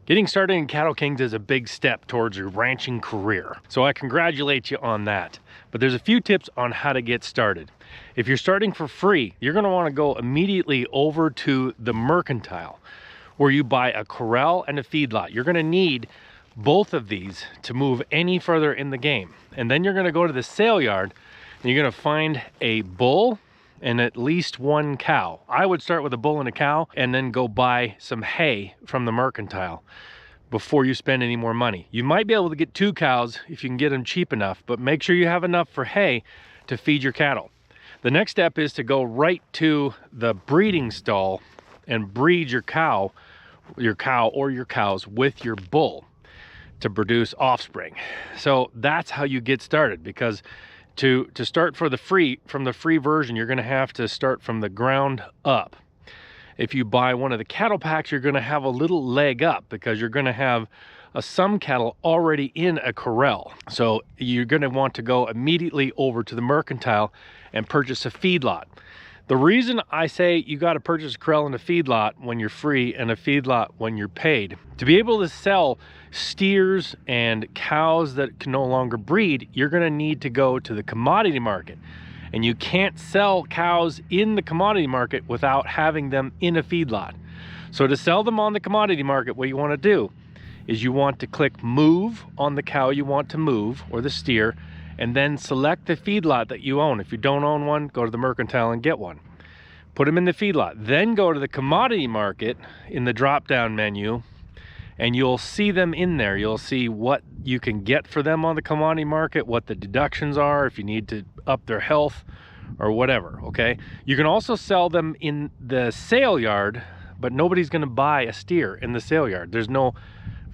Getting started in Cattle Kings is a big step towards your ranching career, so I congratulate you on that. But there's a few tips on how to get started. If you're starting for free, you're going to want to go immediately over to the mercantile, where you buy a corral and a feedlot. You're going to need both of these to move any further in the game. And then you're going to go to the sale yard and you're going to find a bull and at least one cow. I would start with a bull and a cow and then go buy some hay from the mercantile before you spend any more money. You might be able to get 2 cows if you can get them cheap enough, but make sure you have enough for hay to feed your cattle. The next step is to go right to the breeding stall and breed your cow or your cows with your bull to produce offspring. So that's how you get started, because to start from the free version, you're going to have to start from the ground up. If you buy one of the cattle packs, you're going to have a little leg up because you're going to have some cattle already in a corral. So you're going to want to go immediately over to the mercantile and purchase a feedlot. The reason I say you got to purchase a corral and a feedlot when you're free and a feedlot when you're paid, to be able to sell steers and cows that can no longer breed, you're going to need to go to the commodity market. And you can't sell cows in the commodity market without having them in a feedlot. So to sell them on the commodity market, what you want to do is you want to click move on the cow you want to move, or the steer, and then select the feedlot that you own. If you don't own one, go to the mercantile and get one. Put them in the feedlot. Then go to the commodity market in the drop-down menu, and you'll see them in there. You'll see what you can get for them on the commodity market, what the deductions are, if you need to up their health or whatever, okay? You can also sell them in the sale yard, but nobody's gonna buy a steer in the sale yard.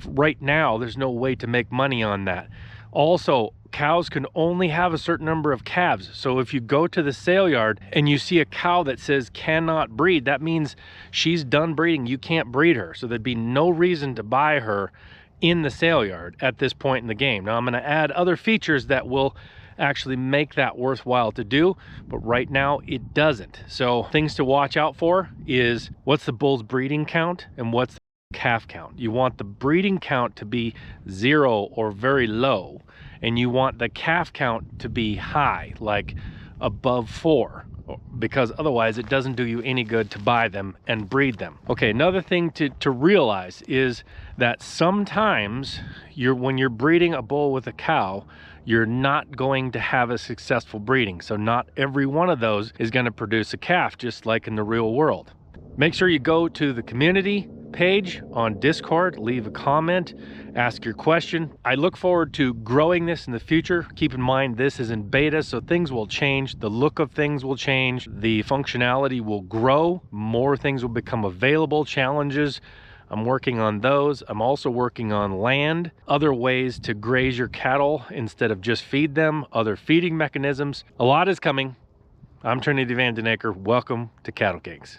Right now, there's no way to make money on that. Also, cows can only have a certain number of calves. So if you go to the sale yard and you see a cow that says cannot breed, that means she's done breeding. You can't breed her. So there'd be no reason to buy her in the sale yard at this point in the game. Now I'm going to add other features that will actually make that worthwhile to do, but right now it doesn't. So things to watch out for is, what's the bull's breeding count and what's the calf count? You want the breeding count to be 0 or very low, and you want the calf count to be high, like above 4, because otherwise it doesn't do you any good to buy them and breed them. Okay, another thing to realize is that sometimes when you're breeding a bull with a cow, you're not going to have a successful breeding. So not every one of those is going to produce a calf, just like in the real world. Make sure you go to the community page on Discord, leave a comment, ask your question. I look forward to growing this in the future. Keep in mind, this is in beta, so things will change. The look of things will change. The functionality will grow. More things will become available, challenges. I'm working on those. I'm also working on land, other ways to graze your cattle instead of just feed them, other feeding mechanisms. A lot is coming. I'm Trinity Van Den Akker. Welcome to Cattle Kings.